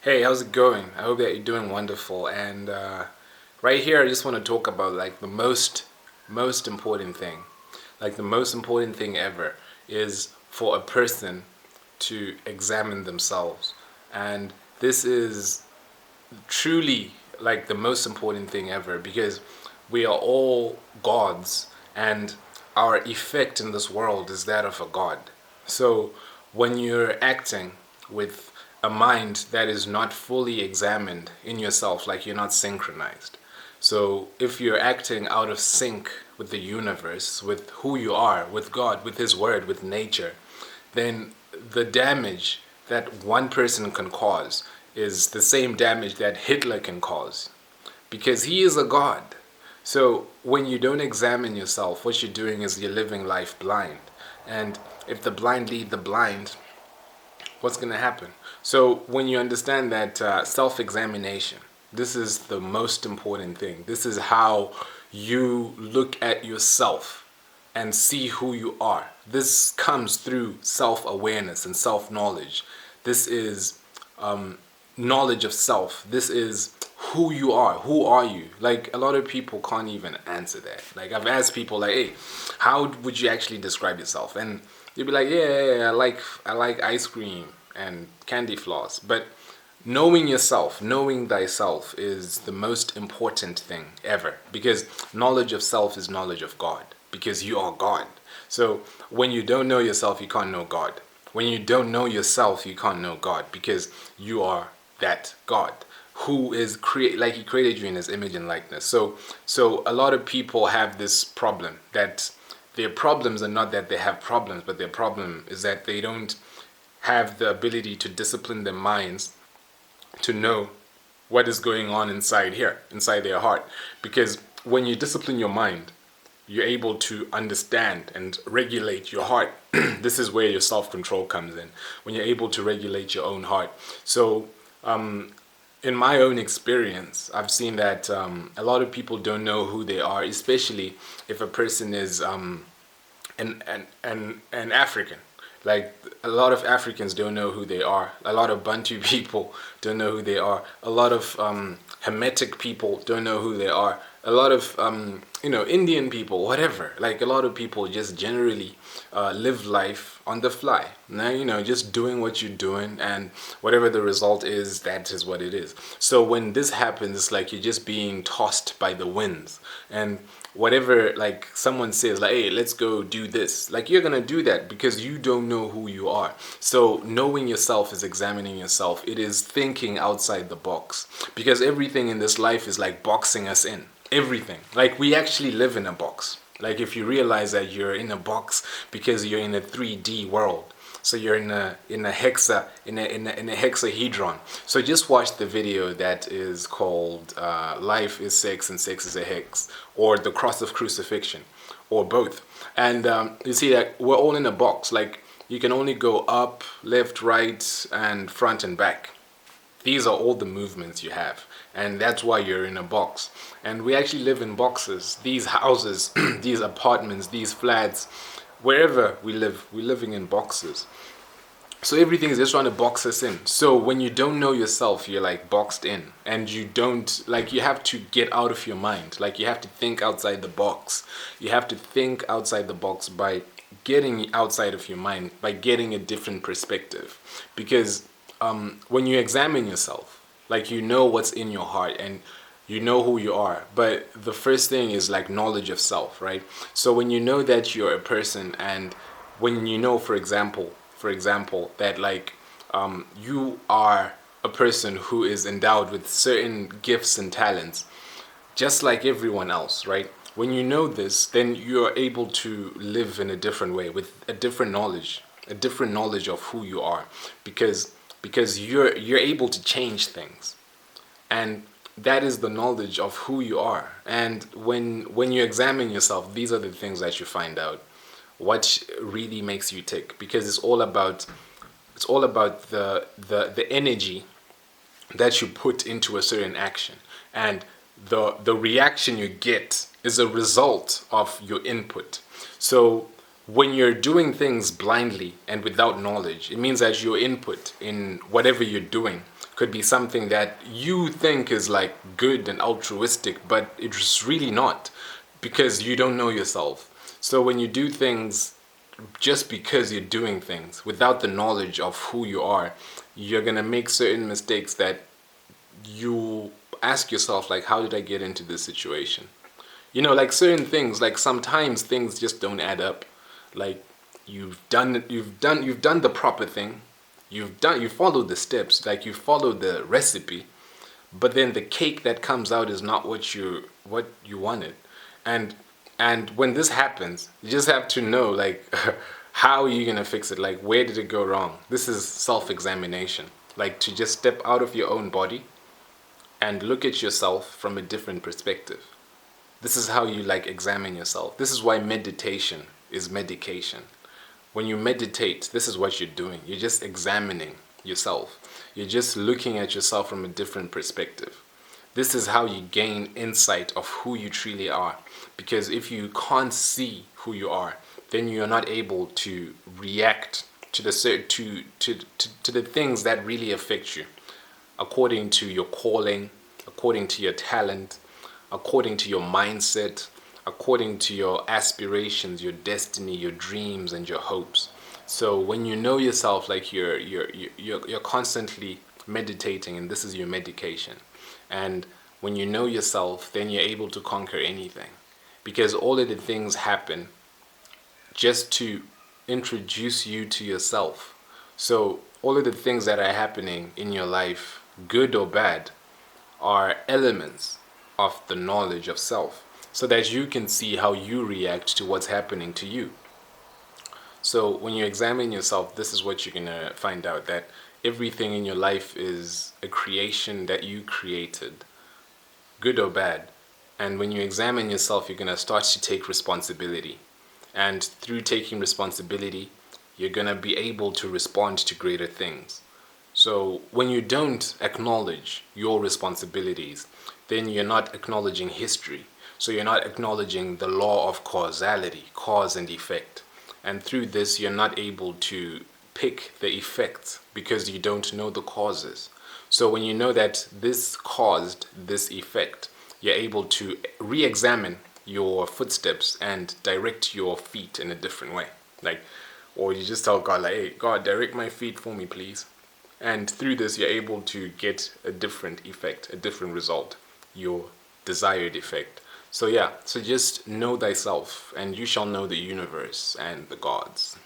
Hey, how's it going? I hope that you're doing wonderful. And right here, I just want to talk about like the most important thing. Like the most important thing ever is for a person to examine themselves. And this is truly like the most important thing ever because we are all gods and our effect in this world is that of a god. So when you're acting with a mind that is not fully examined in yourself, like you're not synchronized. So if you're acting out of sync with the universe, with who you are, with God, with His Word, with nature, then the damage that one person can cause is the same damage that Hitler can cause because he is a god. So when you don't examine yourself, what you're doing is you're living life blind. And if the blind lead the blind, what's going to happen? So when you understand that self-examination, this is the most important thing. This is how you look at yourself and see who you are. This comes through self-awareness and self-knowledge. This is knowledge of self. This is who you are. Who are you? Like a lot of people can't even answer that. Like I've asked people like, hey, how would you actually describe yourself? And they'll be like, yeah, I like ice cream and candy floss. But knowing yourself, knowing thyself is the most important thing ever because knowledge of self is knowledge of God because you are God. So when you don't know yourself, you can't know God. When you don't know yourself, you can't know God because you are that God who is like He created you in His image and likeness. So a lot of people have this problem that their problems are not that they have problems, but their problem is that they don't have the ability to discipline their minds to know what is going on inside here, inside their heart. Because when you discipline your mind, you're able to understand and regulate your heart. This is where your self-control comes in. When you're able to regulate your own heart. So, in my own experience, I've seen that a lot of people don't know who they are, especially if a person is an African. Like a lot of Africans don't know who they are. A lot of Bantu people don't know who they are. A lot of Hamitic people don't know who they are. A lot of Indian people, whatever. Like a lot of people just generally live life on the fly. Now, just doing what you're doing, and whatever the result is, that is what it is. So when this happens, it's like you're just being tossed by the winds, and whatever like someone says like, hey, let's go do this, like you're gonna do that because you don't know who you are. So knowing yourself is examining yourself. It is thinking outside the box because everything in this life is like boxing us in. Everything, like we actually live in a box. Like if you realize that you're in a box because you're in a 3D world. So you're in a hexahedron. So just watch the video that is called "Life is Sex and Sex is a Hex," or "The Cross of Crucifixion," or both. And you see that we're all in a box. Like you can only go up, left, right, and front and back. These are all the movements you have, and that's why you're in a box. And we actually live in boxes. These houses, these apartments, these flats, wherever we live, we're living in boxes. So everything is just trying to box us in. So when you don't know yourself, you're like boxed in, and you don't, like, you have to get out of your mind. Like you have to think outside the box. You have to think outside the box by getting outside of your mind, by getting a different perspective. Because when you examine yourself, like you know what's in your heart and you know who you are. But the first thing is like knowledge of self, right? So when you know that you're a person, and when you know, for example, that like you are a person who is endowed with certain gifts and talents, just like everyone else, right? When you know this, then you're able to live in a different way with a different knowledge of who you are, because you're able to change things, and that is the knowledge of who you are. And when you examine yourself, these are the things that you find out what really makes you tick, because it's all about the energy that you put into a certain action, and the reaction you get is a result of your input. So when you're doing things blindly and without knowledge, it means that your input in whatever you're doing could be something that you think is like good and altruistic, but it's really not, because you don't know yourself. So when you do things just because you're doing things without the knowledge of who you are, you're gonna make certain mistakes that you ask yourself, like, how did I get into this situation? Like certain things, like sometimes things just don't add up. Like you've done the proper thing, you followed the steps, like you followed the recipe, but then the cake that comes out is not what you wanted. And and when this happens, you just have to know, like, how are you gonna fix it? Like, where did it go wrong? This is self-examination, like to just step out of your own body and look at yourself from a different perspective. This is how you, like, examine yourself. This is why meditation is medication. When you meditate, this is what you're doing. You're just examining yourself. You're just looking at yourself from a different perspective. This is how you gain insight of who you truly are. Because if you can't see who you are, then you're not able to react to the things that really affect you, according to your calling, according to your talent, according to your mindset, according to your aspirations, your destiny, your dreams, and your hopes. So when you know yourself, like you're constantly meditating, and this is your medication. And when you know yourself, then you're able to conquer anything, because all of the things happen just to introduce you to yourself. So all of the things that are happening in your life, good or bad, are elements of the knowledge of self, so that you can see how you react to what's happening to you. So when you examine yourself, this is what you're going to find out, that everything in your life is a creation that you created, good or bad. And when you examine yourself, you're going to start to take responsibility. And through taking responsibility, you're going to be able to respond to greater things. So when you don't acknowledge your responsibilities, then you're not acknowledging history. So you're not acknowledging the law of causality, cause and effect. And through this, you're not able to pick the effects, because you don't know the causes. So when you know that this caused this effect, you're able to re-examine your footsteps and direct your feet in a different way. Like, or you just tell God, like, hey, God, direct my feet for me, please. And through this, you're able to get a different effect, a different result, your desired effect. So yeah, so just know thyself, and you shall know the universe and the gods.